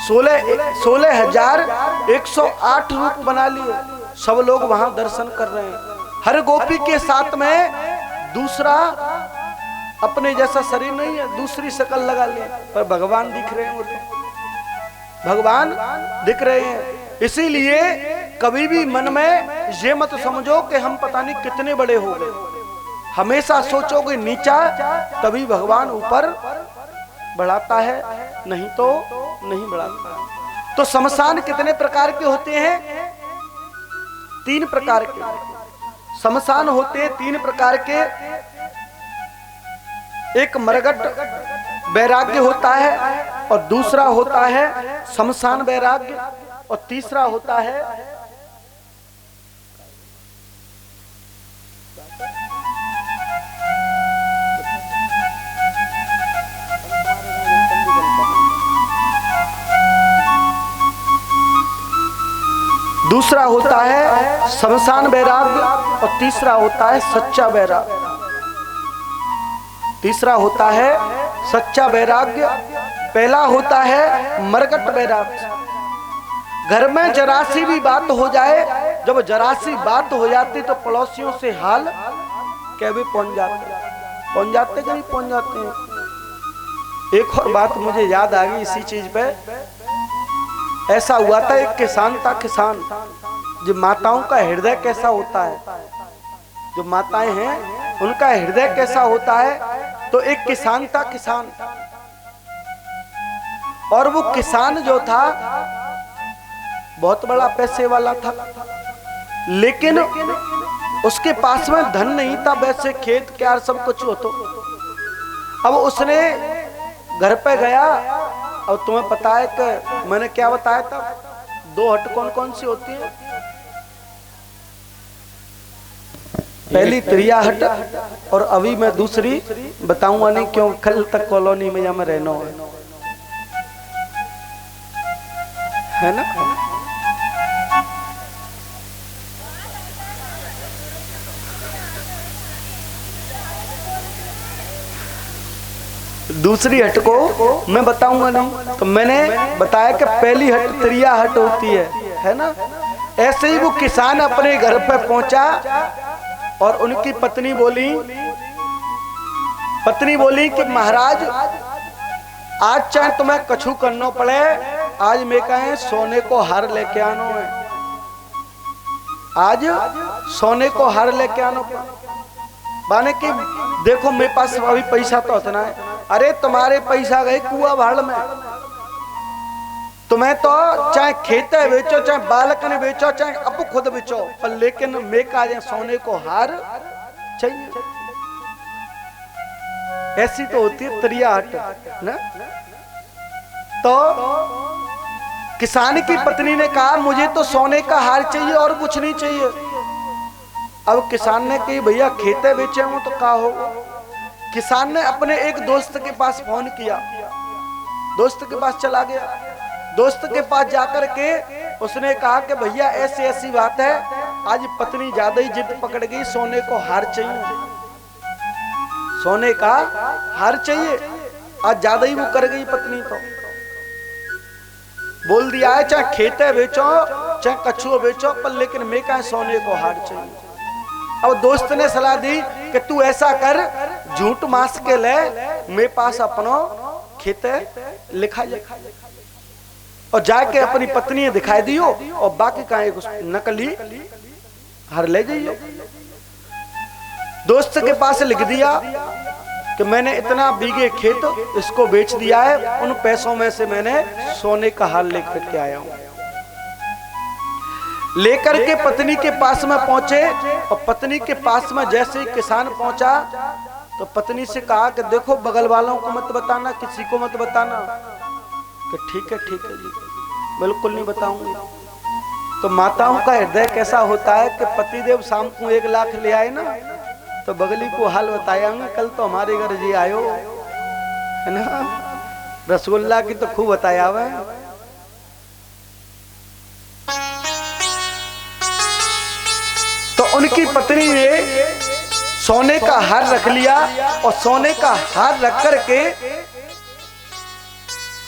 16,108 रूप बना लिए। सब लोग वहां दर्शन कर रहे हैं। हर गोपी के साथ में दूसरा अपने जैसा शरीर नहीं है, दूसरी शक्ल लगा ले, पर भगवान दिख रहे हैं। वो तो भगवान दिख रहे हैं। इसीलिए कभी भी मन में ये मत समझो कि हम पता नहीं कितने बड़े हो गए। हमेशा सोचोगे नीचा, तभी भगवान ऊपर बढ़ाता है, नहीं तो नहीं बढ़ाता। तो शमशान कितने प्रकार के होते हैं? 3 प्रकार के शमशान होते हैं, 3 प्रकार के। एक मरगट वैराग्य होता है, और दूसरा होता है शमशान वैराग्य, और तीसरा होता है शमशान वैराग्य, और तीसरा होता है सच्चा वैराग्य। तीसरा होता है सच्चा वैराग्य। पहला होता है मरगट वैराग्य। घर में जरा सी भी बात हो जाए, जब जरा सी बात हो जाती तो पड़ोसियों से हाल क्या भी पहुंच जाते कि नहीं पहुंच जाते हैं। एक और बात मुझे याद आ गई इसी चीज पे। ऐसा हुआ था, एक किसान था। किसान, जो माताओं का हृदय कैसा होता है, जो माताएं हैं उनका हृदय कैसा होता है। तो एक किसान था, किसान, और वो किसान जो था बहुत बड़ा पैसे वाला था, लेकिन उसके पास में धन नहीं था। वैसे खेत क्या सब कुछ हो तो अब उसने घर पे गया। और तुम्हें पता है कि मैंने क्या बताया था, 2 हट कौन कौन सी होती है? पहली त्रिया हट, और अभी मैं दूसरी बताऊंगा नहीं, क्यों कल तक कॉलोनी में मैं रहना है ना। दूसरी हट को मैं बताऊंगा नहीं। तो मैंने बताया कि पहली हट त्रिया हट होती है ना। ऐसे ही वो किसान अपने घर पे पहुंचा, और उनकी पत्नी बोली कि महाराज, आज चाहे तुम्हें कछु करना पड़े, आज मैं कहे सोने को हार लेके आनो है। आज सोने को हार लेके आनो माने कि देखो मेरे पास अभी पैसा तो उतना है। अरे तुम्हारे पैसा गए कुआ भाड़ में। तुम्हें तो चाहे खेत बेचो, चाहे बालक ने बेचो, चाहे अब खुद बेचो, पर लेकिन मैं का सोने को हार चाहिए। ऐसी तो होती है त्रिया हट ना। तो किसान की पत्नी ने कहा मुझे तो सोने का हार चाहिए और कुछ नहीं चाहिए। अब किसान ने कही भैया खेते बेचे हूं तो क्या हो। किसान ने अपने एक दोस्त के पास फोन किया, दोस्त के पास चला गया। दोस्त के पास जाकर के उसने कहा कि भैया ऐसी ऐसी बात है, आज पत्नी ज्यादा ही जिद पकड़ गई, सोने को हार चाहिए, सोने का हार चाहिए। आज ज्यादा ही वो कर गई पत्नी। तो बोल दिया है चाहे खेते बेचो चाहे कछुआ बेचो, पर लेकिन मैं कहा सोने को हार चाहिए। अब दोस्त ने सलाह दी कि तू ऐसा कर, झूठ मास के ले, मेरे पास अपनो खेते लिखा जाए और जाके अपनी पत्नी दिखाई दियो, और बाकी का एक नकली हार ले जाइए। दोस्त के पास लिख दिया कि मैंने इतना बीघे खेत इसको बेच दिया है, उन पैसों में से मैंने सोने का हार लेकर के आया हूं। लेकर के पत्नी के पास में पहुंचे, और पत्नी के पास में जैसे ही किसान पहुंचा तो पत्नी से कहा कि देखो बगल वालों को मत बताना, किसी को मत बताना। कि ठीक है जी, बिल्कुल नहीं बताऊंगी। तो माताओं का हृदय कैसा होता है कि पतिदेव शाम को 1 लाख ले आए ना, तो बगली को हाल बताया, कल तो हमारे घर जी आयो है ना, रसगुल्ला की तो खूब बताया हुआ है। तो उनकी पत्नी ने सोने का हार रख लिया, और सोने का हार रख करके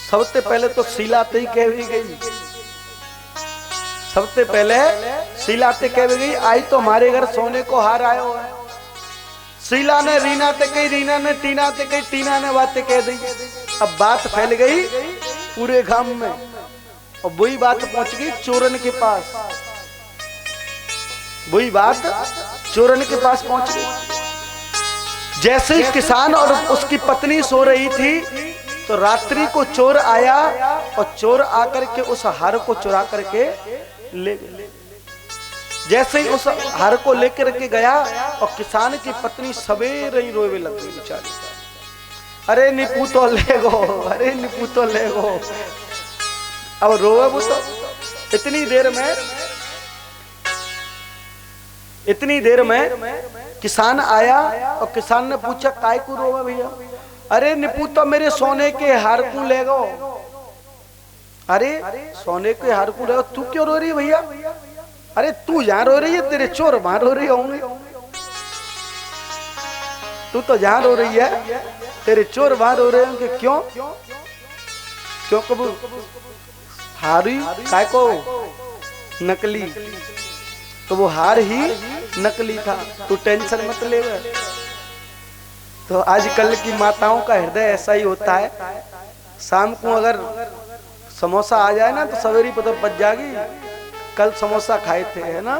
सबसे पहले तो शीलाते ही कह भी गई, सबसे पहले शीलाते कह भी गई, आई तो हमारे घर सोने को हार आयो है। शीला ने रीना ते कही, रीना ने टीना ते कही, टीना ने बातें कह दी। अब बात फैल गई पूरे गांव में और वही बात पहुंच गई चोरन के पास, वही बात चोरन के पास पहुंच गई। जैसे ही किसान और उसकी पत्नी सो रही थी तो रात्रि को चोर आया और चोर आकर के उस हार को चुरा करके ले गया। जैसे ही उस हार को लेकर के गया और किसान की पत्नी सवेरे ही रोवे लग गई बेचारी, अरे निपू तो ले गो, अरे निपू तो ले गो। अब रोवे वो तो इतनी देर में किसान आया और किसान ने पूछा काय को रोवे भैया? अरे निपू तो मेरे सोने के हार को ले गो। अरे सोने के हार को ले गो, तू क्यों रो रही है भैया? अरे तू जहां रो रही है तेरे चोर वहां रो रही होंगे, तू तो जहां रो रही है तेरे चोर वहां रो रहे होंगे। क्यों? क्यों कबू हारी काय को नकली, तो वो हार ही नकली था, तू टेंशन मत ले। तो आजकल की माताओं का हृदय ऐसा ही होता है, शाम को अगर समोसा आ जाए ना तो सवेरी पता बच जाएगी कल समोसा खाए थे, है ना।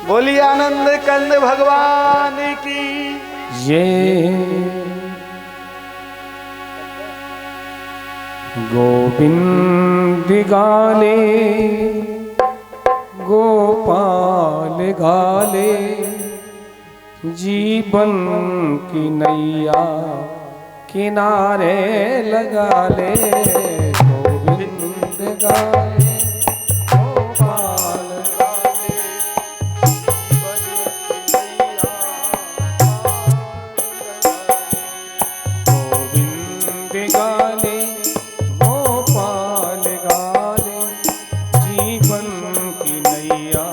बोलिए आनंद कंद भगवान की ये गोविंद गाले गोपाल गाले, जीवन की नैया किनारे लगा ले। गोविंद गाले गोपाल गाले, गोविंद गाले गोपाल गाले, जीवन की नैया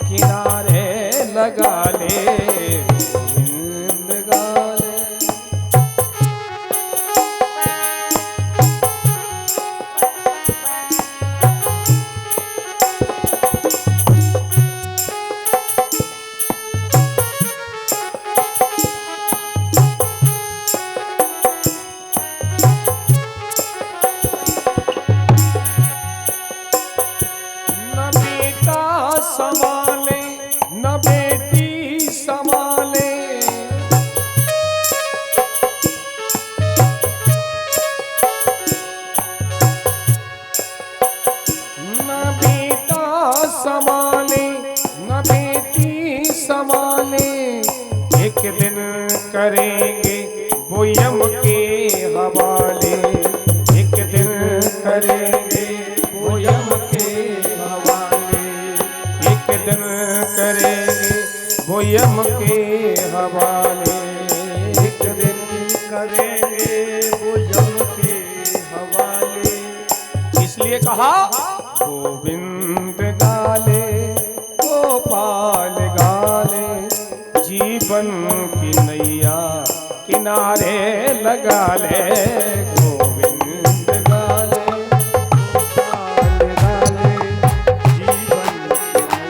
किनारे लगा ले। संभाले न बेटी संभाले, न बेटा संभाले न बेटी संभाले। एक दिन करेंगे वो यम के हवाले, एक दिन करेंगे वो यम के हवाले, एक दिन करेंगे वो यम के हवाले, एक दिन करेंगे वो यम के हवाले। इसलिए कहा गोविंद गाले गोपाल गाले, जीवन की नैया किनारे लगा ले। गोविंद गाले गोपाल गाले, जीवन की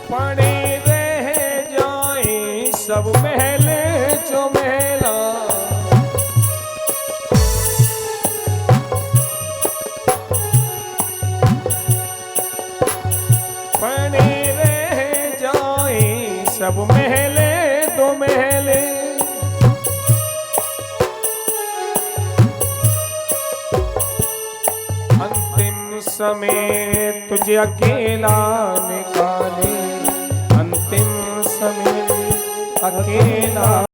पड़े रह जाए सब महले जो महला, पड़े रह जाए सब महले दो महले। अंतिम समय तुझे अकेला निकाले, समेत अकेला